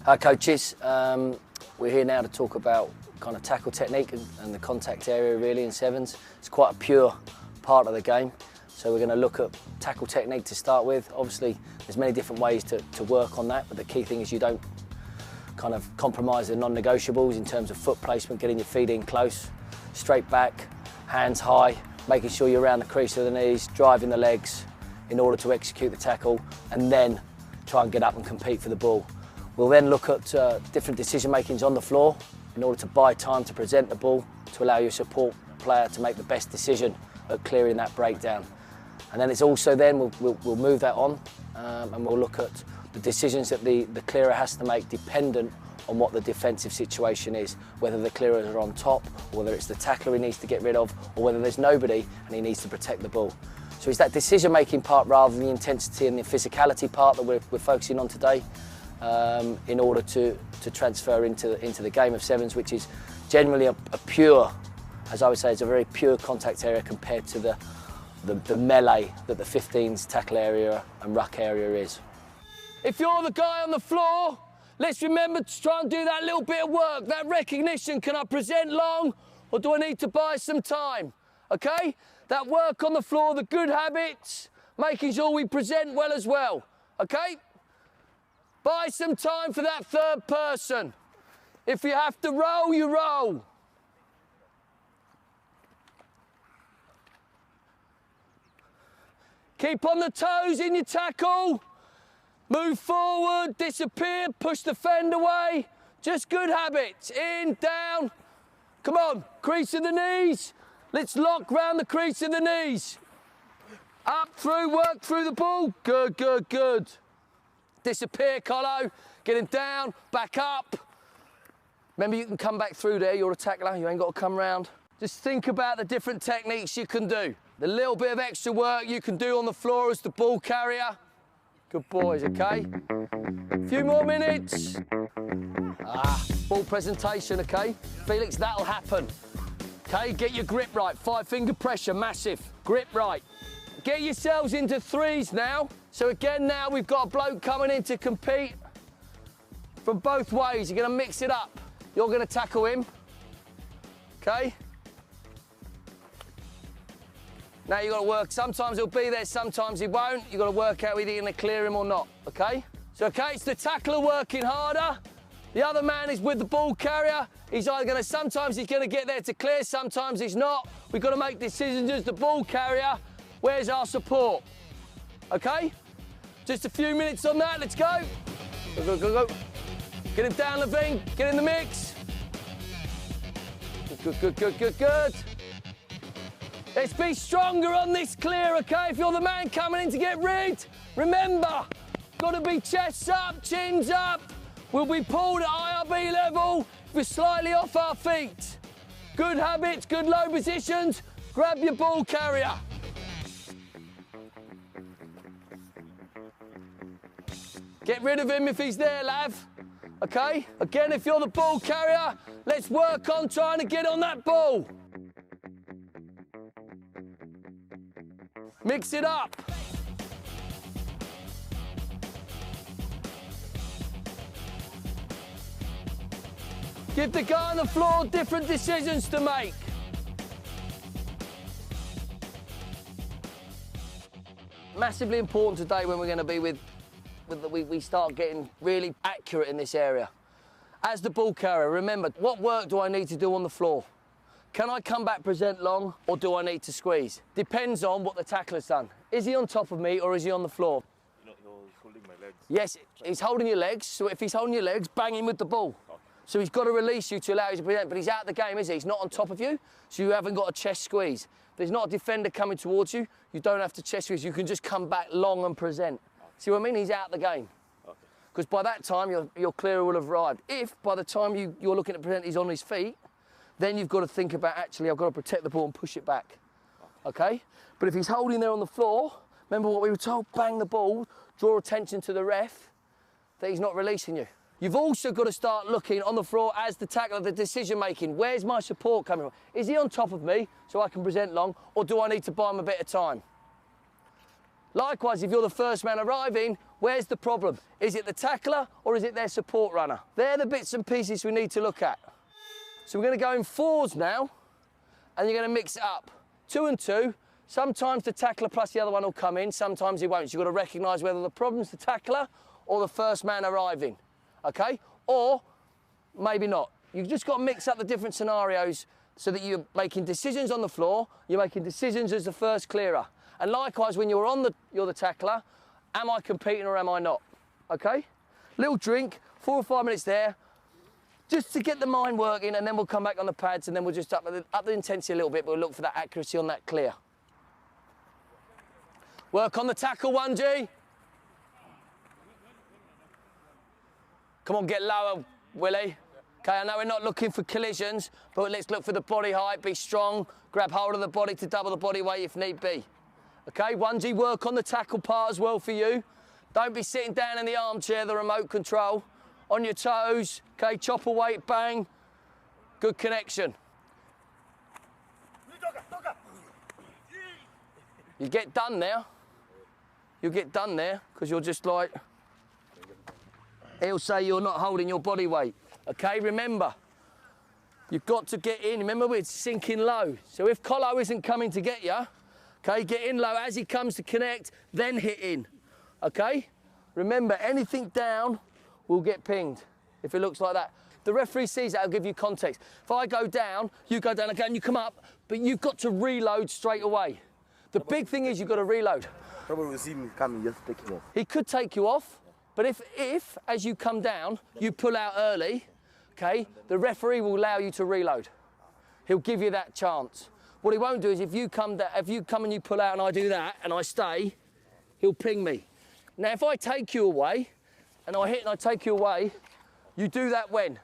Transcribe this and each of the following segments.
Hi coaches, we're here now to talk about kind of tackle technique and the contact area really in sevens. It's quite a pure part of the game, so we're going to look at tackle technique to start with. Obviously there's many different ways to work on that, but the key thing is you don't kind of compromise the non-negotiables in terms of foot placement, getting your feet in close, straight back, hands high, making sure you're around the crease of the knees, driving the legs in order to execute the tackle, and then try and get up and compete for the ball. We'll then look at different decision makings on the floor in order to buy time to present the ball to allow your support player to make the best decision at clearing that breakdown. And then it's also then we'll move that on and we'll look at the decisions that the clearer has to make dependent on what the defensive situation is, whether the clearers are on top, or whether it's the tackler he needs to get rid of, or whether there's nobody and he needs to protect the ball. So it's that decision-making part rather than the intensity and the physicality part that we're focusing on today. In order to transfer into the game of sevens, which is generally a pure, as I would say, it's a very pure contact area compared to the melee that the 15's tackle area and ruck area is. If you're the guy on the floor, let's remember to try and do that little bit of work, that recognition. Can I present long or do I need to buy some time? Okay? That work on the floor, the good habits, making sure we present well as well. Okay? Buy some time for that third person. If you have to roll, you roll. Keep on the toes in your tackle. Move forward, disappear, push the fend away. Just good habits. In, down. Come on, crease of the knees. Let's lock round the crease of the knees. Up through, work through the ball. Good, good, good. Disappear, Colo, getting down, back up. Remember, you can come back through there, you're a tackler, you ain't got to come round. Just think about the different techniques you can do. The little bit of extra work you can do on the floor as the ball carrier. Good boys, okay? A few more minutes. Ball presentation, okay? Felix, that'll happen. Okay, get your grip right, 5-finger pressure, massive. Grip right. Get yourselves into threes now. So again, now we've got a bloke coming in to compete from both ways. You're going to mix it up. You're going to tackle him. Okay? Now you've got to work. Sometimes he'll be there, sometimes he won't. You've got to work out whether you're going to clear him or not. Okay? So, okay, it's the tackler working harder. The other man is with the ball carrier. He's either going to, sometimes he's going to get there to clear, sometimes he's not. We've got to make decisions as the ball carrier. Where's our support? Okay? Just a few minutes on that, let's go. Go, go, go, go. Get him down, Levine, get in the mix. Good, good, good, good, good. Let's be stronger on this clear, okay? If you're the man coming in to get rid, remember, got to be chests up, chins up. We'll be pulled at IRB level if we're slightly off our feet. Good habits, good low positions. Grab your ball carrier. Get rid of him if he's there, Lav. Okay? Again, if you're the ball carrier, let's work on trying to get on that ball. Mix it up. Give the guy on the floor different decisions to make. Massively important today when we're going to be we start getting really accurate in this area. As the ball carrier, remember, what work do I need to do on the floor? Can I come back, present long, or do I need to squeeze? Depends on what the tackler's done. Is he on top of me or is he on the floor? You're holding my legs. Yes, he's holding your legs, so if he's holding your legs, bang him with the ball. Okay. So he's got to release you to allow you to present, but he's out of the game, is he? He's not on top of you, so you haven't got a chest squeeze. If there's not a defender coming towards you, you don't have to chest squeeze, you can just come back long and present. See what I mean? He's out of the game. Because by that time, your clearer will have arrived. If by the time you're looking at present, he's on his feet, then you've got to think about, actually, I've got to protect the ball and push it back. Okay? But if he's holding there on the floor, remember what we were told? Bang the ball, draw attention to the ref, that he's not releasing you. You've also got to start looking on the floor as the tackler, the decision making. Where's my support coming from? Is he on top of me so I can present long, or do I need to buy him a bit of time? Likewise, if you're the first man arriving, where's the problem? Is it the tackler or is it their support runner? They're the bits and pieces we need to look at. So we're going to go in 4s now, and you're going to mix it up. 2 and 2. Sometimes the tackler plus the other one will come in, sometimes he won't. So you've got to recognise whether the problem's the tackler or the first man arriving, okay? Or maybe not. You've just got to mix up the different scenarios so that you're making decisions on the floor, you're making decisions as the first clearer. And likewise, when you're the tackler, am I competing or am I not? Okay? Little drink, 4 or 5 minutes there, just to get the mind working, and then we'll come back on the pads and then we'll just up the intensity a little bit, but we'll look for that accuracy on that clear. Work on the tackle, 1G. Come on, get lower, Willie. Okay, I know we're not looking for collisions, but let's look for the body height, be strong, grab hold of the body to double the body weight if need be. Okay, 1G, work on the tackle part as well for you. Don't be sitting down in the armchair, the remote control. On your toes, okay, chopper weight, bang. Good connection. You get done there. You'll get done there because you're just like, he'll say you're not holding your body weight. Okay, remember, you've got to get in. Remember, we're sinking low. So if Colo isn't coming to get you, okay, get in low as he comes to connect, then hit in. Okay? Remember, anything down will get pinged if it looks like that. The referee sees that, I'll give you context. If I go down, you go down again, you come up, but you've got to reload straight away. The big thing is you've got to reload. Probably will see me coming, just take you off. He could take you off, but if as you come down, you pull out early, okay, the referee will allow you to reload. He'll give you that chance. What he won't do is if you come and you pull out and I do that and I stay, he'll ping me. Now, if I take you away and I hit and I take you away, you do that when?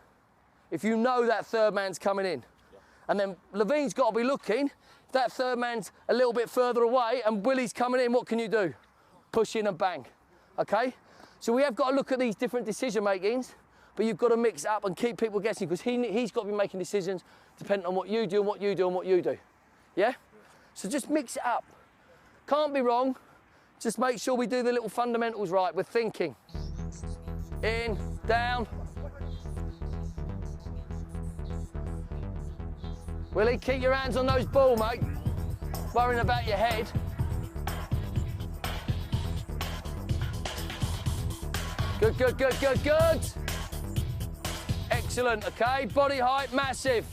If you know that third man's coming in. And then Levine's got to be looking. If that third man's a little bit further away and Willie's coming in, what can you do? Push in and bang, okay? So we have got to look at these different decision makings, but you've got to mix up and keep people guessing because he's got to be making decisions depending on what you do and what you do and what you do. Yeah? So just mix it up. Can't be wrong. Just make sure we do the little fundamentals right. We're thinking. In, down. Willie, keep your hands on those balls, mate. Worrying about your head. Good, good, good, good, good. Excellent, okay. Body height, massive.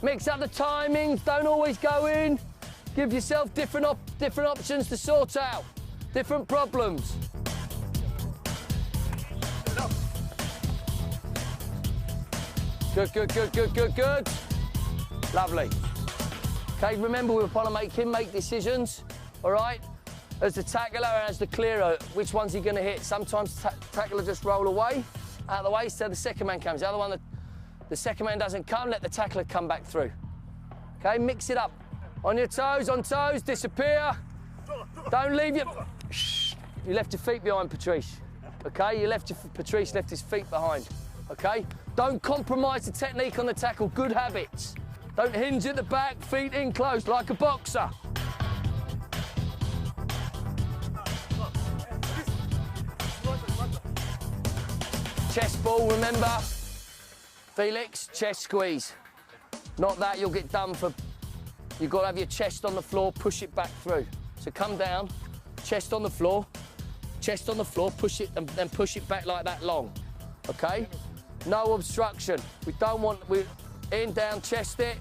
Mix up the timings, don't always go in. Give yourself different options to sort out. Different problems. Good, good, good, good, good, good. Lovely. Okay, remember we want to make him make decisions, all right? As the tackler and as the clearer, which one's he going to hit? Sometimes tackler just roll away, out of the way, so the second man comes. The other one, the second man doesn't come, let the tackler come back through. Okay, mix it up. On your toes, disappear. Don't leave your... Shh. You left your feet behind, Patrice. Okay, Patrice left his feet behind. Okay? Don't compromise the technique on the tackle, good habits. Don't hinge at the back, feet in close, like a boxer. Chest ball, remember? Felix, chest squeeze. Not that, you'll get done for... You've got to have your chest on the floor, push it back through. So come down, chest on the floor, push it, and then push it back like that long, okay? No obstruction. We don't want... In, down, chest it.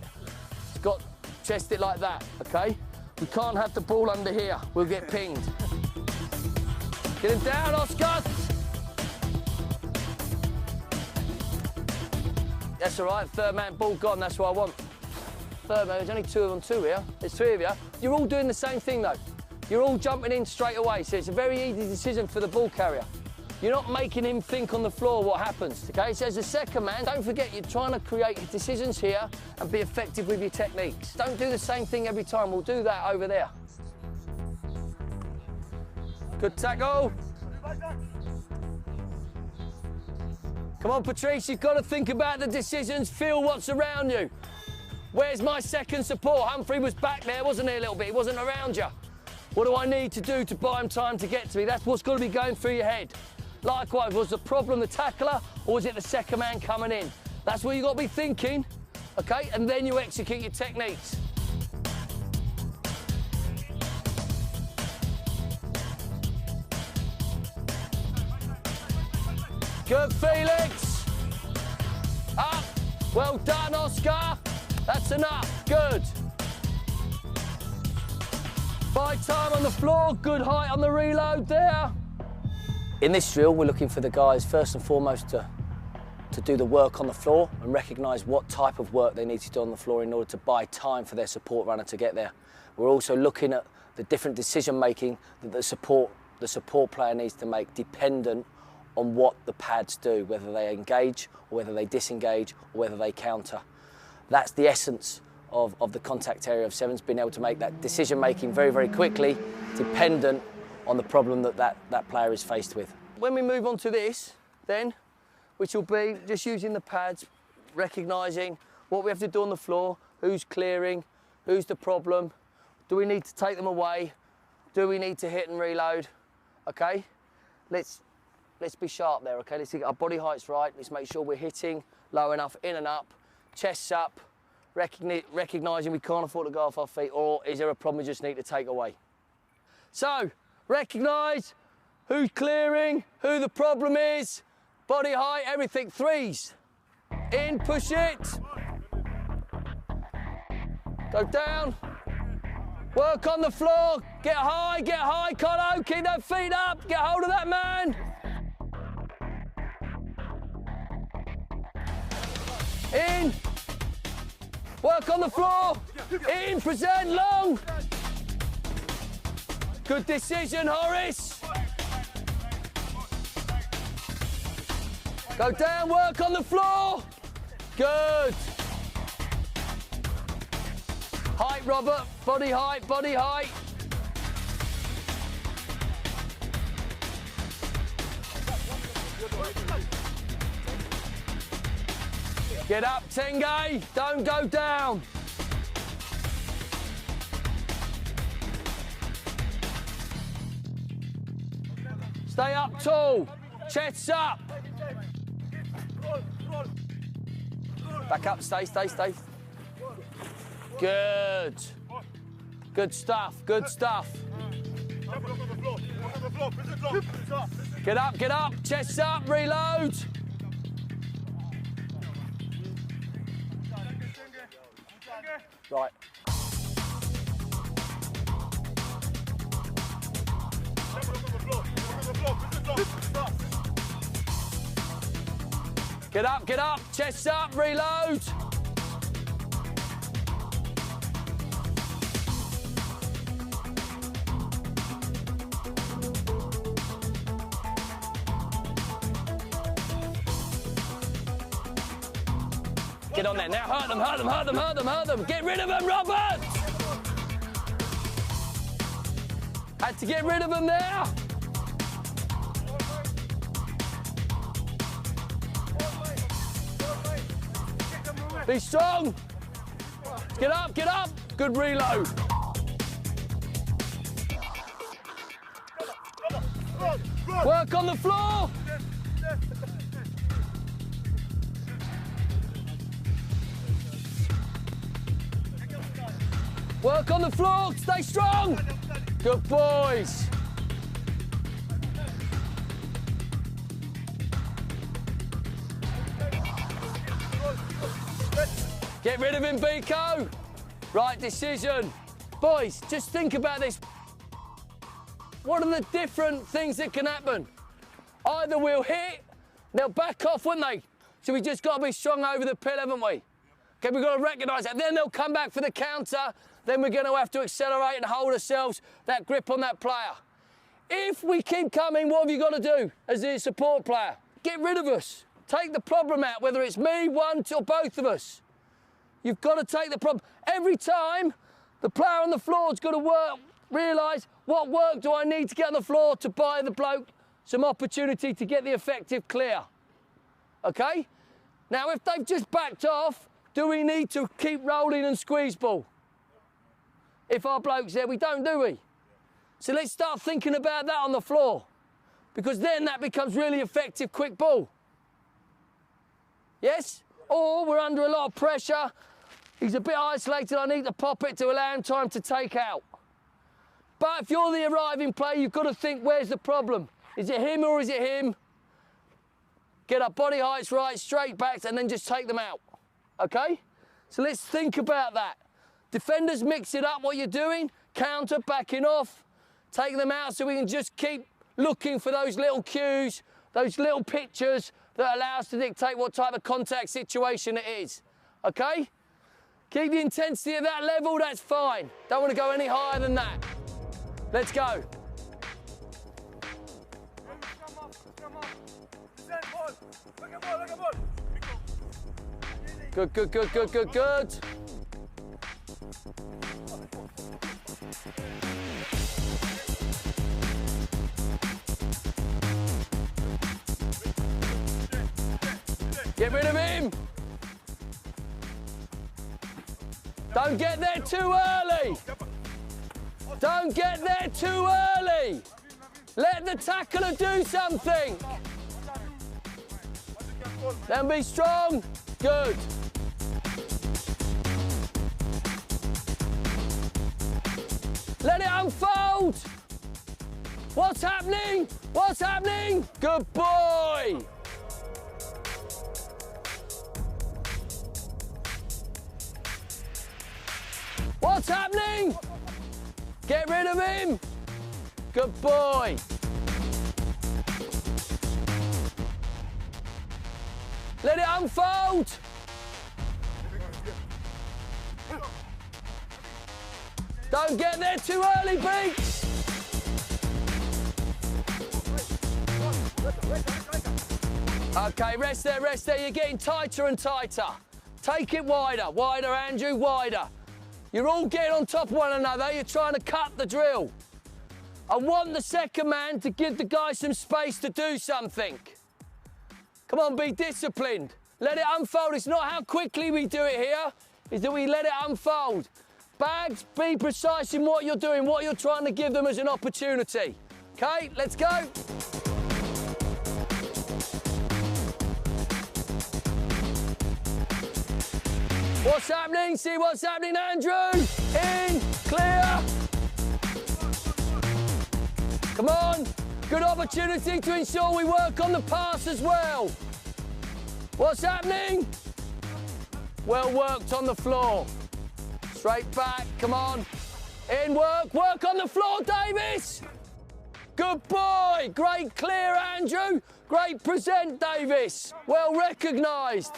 It's got chest it like that, okay? We can't have the ball under here. We'll get pinged. Get him down, Oscar. That's all right. Third man, ball gone. That's what I want. Third man, there's only 2 on 2 here. There's 3 of you. You're all doing the same thing, though. You're all jumping in straight away, so it's a very easy decision for the ball carrier. You're not making him think on the floor what happens, okay? So as a second man, don't forget you're trying to create decisions here and be effective with your techniques. Don't do the same thing every time. We'll do that over there. Good tackle. Come on, Patrice, you've got to think about the decisions, feel what's around you. Where's my second support? Humphrey was back there, wasn't he, a little bit? He wasn't around you. What do I need to do to buy him time to get to me? That's what's got to be going through your head. Likewise, was the problem the tackler or was it the second man coming in? That's what you've got to be thinking, okay? And then you execute your techniques. Good, Felix. Up. Well done, Oscar. That's enough. Good. Buy time on the floor. Good height on the reload there. In this drill, we're looking for the guys, first and foremost, to do the work on the floor and recognise what type of work they need to do on the floor in order to buy time for their support runner to get there. We're also looking at the different decision-making that the support player needs to make dependent on what the pads do, whether they engage or whether they disengage or whether they counter. That's the essence of the contact area of 7's, being able to make that decision making very, very quickly, dependent on the problem that player is faced with. When we move on to this, then, which will be just using the pads, recognising what we have to do on the floor, who's clearing, who's the problem, do we need to take them away, do we need to hit and reload, okay? Let's be sharp there, okay? Let's get our body heights right. Let's make sure we're hitting low enough, in and up, chests up, recognising we can't afford to go off our feet, or is there a problem we just need to take away? So, recognise who's clearing, who the problem is, body height, everything. Threes. In, push it. Go down. Work on the floor. Get high, Colo. Keep those feet up. Get hold of that man. In. Work on the floor. In, present, long. Good decision, Horace. Go down, work on the floor. Good. Height, Robert. Body height, body height. Get up, Tenge. Don't go down. Stay up tall. Chests up. Back up, stay. Good. Good stuff, good stuff. Get up, chests up, reload. Right. Get up, chests up, reload. Get on there now, hurt them. Get rid of them, Robert! Had to get rid of them there. Be strong. Get up. Good reload. Work on the floor. Work on the floor, stay strong. Good boys. Get rid of him, Biko. Right decision. Boys, just think about this. What are the different things that can happen? Either we'll hit, they'll back off, won't they? So we just got to be strong over the pill, haven't we? Okay, we've got to recognise that. Then they'll come back for the counter. Then we're going to have to accelerate and hold ourselves, that grip on that player. If we keep coming, what have you got to do as the support player? Get rid of us. Take the problem out, whether it's me, one, or both of us. You've got to take the problem. Every time, the player on the floor's got to realise what work do I need to get on the floor to buy the bloke some opportunity to get the effective clear. Okay? Now, if they've just backed off, do we need to keep rolling and squeeze ball? If our bloke's there, we don't, do we? So let's start thinking about that on the floor, because then that becomes really effective quick ball. Yes? Or we're under a lot of pressure. He's a bit isolated. I need to pop it to allow him time to take out. But if you're the arriving player, you've got to think, where's the problem? Is it him or is it him? Get our body heights right, straight backs, and then just take them out. Okay? So let's think about that. Defenders, mix it up what you're doing. Counter, backing off. Take them out so we can just keep looking for those little cues, those little pictures that allow us to dictate what type of contact situation it is. Okay? Keep the intensity at that level, that's fine. Don't want to go any higher than that. Let's go. Good, good, good, good, good, good. Get rid of him. Don't get there too early. Don't get there too early. Let the tackler do something. Then be strong. Good. Let it unfold. What's happening? What's happening? Good boy. What's happening? Get rid of him. Good boy. Let it unfold. Don't get there too early, Beaks. Okay, rest there, rest there. You're getting tighter and tighter. Take it wider. Wider, Andrew, wider. You're all getting on top of one another. You're trying to cut the drill. I want the second man to give the guy some space to do something. Come on, be disciplined. Let it unfold. It's not how quickly we do it here, it's that we let it unfold. Bags, be precise in what you're doing, what you're trying to give them as an opportunity. Okay, let's go. What's happening? See what's happening, Andrew? In, clear. Come on. Good opportunity to ensure we work on the pass as well. What's happening? Well worked on the floor. Straight back, come on. In work, work on the floor, Davis. Good boy. Great clear, Andrew. Great present, Davis. Well recognised.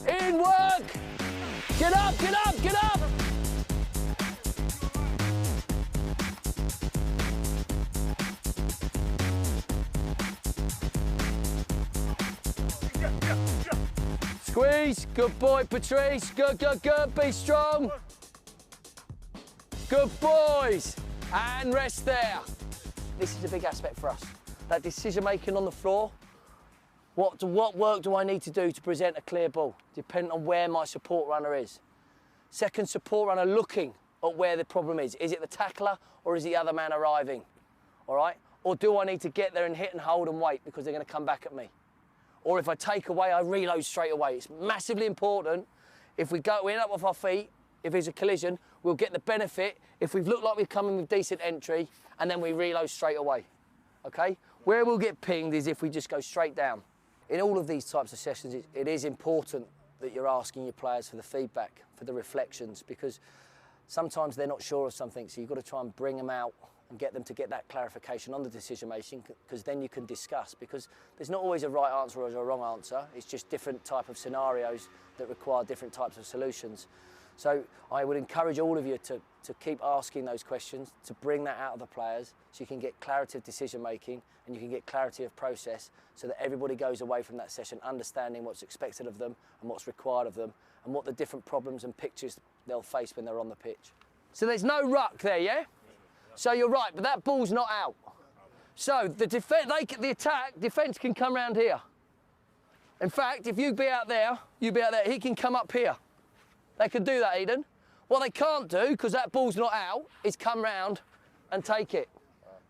In work. Get up, get up, get up. Squeeze. Good boy, Patrice. Good, good, good. Be strong. Good boys. And rest there. This is a big aspect for us. That decision making on the floor. What work do I need to do to present a clear ball, depending on where my support runner is? Second support runner looking at where the problem is. Is it the tackler or is the other man arriving? All right? Or do I need to get there and hit and hold and wait because they're going to come back at me? Or if I take away, I reload straight away. It's massively important. If we end up off our feet, if there's a collision, we'll get the benefit if we've looked like we're coming with decent entry and then we reload straight away. Okay? Where we'll get pinged is if we just go straight down. In all of these types of sessions, it is important that you're asking your players for the feedback, for the reflections, because sometimes they're not sure of something, so you've got to try and bring them out and get them to get that clarification on the decision making, because then you can discuss, because there's not always a right answer or a wrong answer, it's just different type of scenarios that require different types of solutions. So I would encourage all of you to keep asking those questions, to bring that out of the players so you can get clarity of decision making and you can get clarity of process so that everybody goes away from that session understanding what's expected of them and what's required of them and what the different problems and pictures they'll face when they're on the pitch. So there's no ruck there, yeah? So you're right, but that ball's not out. So the defence can come round here. In fact, if you be out there, he can come up here. They can do that, Eden. What they can't do, because that ball's not out, is come round and take it.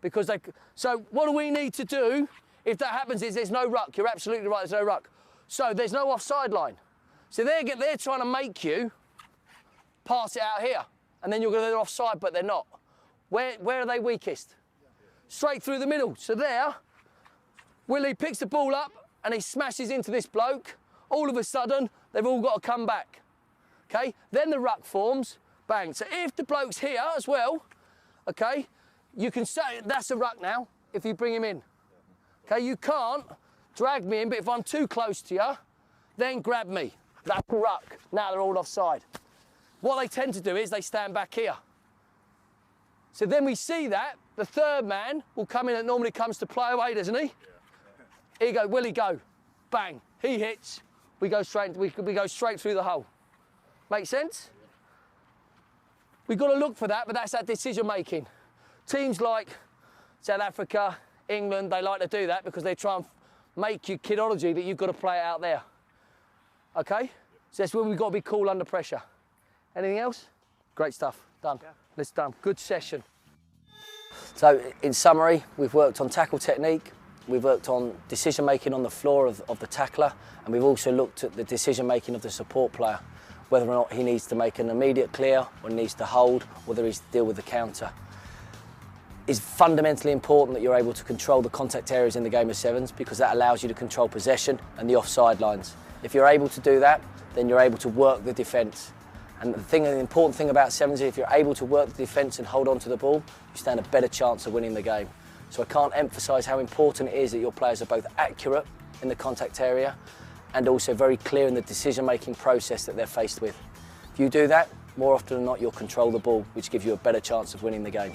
Because they. So what do we need to do if that happens is there's no ruck. You're absolutely right, there's no ruck. So there's no offside line. So they're trying to make you pass it out here. And then you're going to they're offside, but they're not. Where are they weakest? Straight through the middle. So there, Willie picks the ball up and he smashes into this bloke. All of a sudden, they've all got to come back. Okay? Then the ruck forms, bang. So if the bloke's here as well, okay, you can say that's a ruck now if you bring him in. Okay, you can't drag me in, but if I'm too close to you, then grab me. That's a ruck. Now they're all offside. What they tend to do is they stand back here. So then we see that the third man will come in that normally comes to play away, doesn't he? Here you go, Willie, go. Bang. He hits. We go straight through the hole. Make sense? We've got to look for that, but that's that decision making. Teams like South Africa, England, they like to do that because they try and make you kidology that you've got to play it out there. Okay? So that's when we've got to be cool under pressure. Anything else? Great stuff. Done. Yeah. Let's done. Good session. So in summary, we've worked on tackle technique, we've worked on decision making on the floor of the tackler, and we've also looked at the decision making of the support player, whether or not he needs to make an immediate clear or needs to hold, whether he's to deal with the counter. It's fundamentally important that you're able to control the contact areas in the game of sevens because that allows you to control possession and the offside lines. If you're able to do that, then you're able to work the defence. And the important thing about sevens is if you're able to work the defence and hold on to the ball, you stand a better chance of winning the game. So I can't emphasise how important it is that your players are both accurate in the contact area and also very clear in the decision-making process that they're faced with. If you do that, more often than not, you'll control the ball, which gives you a better chance of winning the game.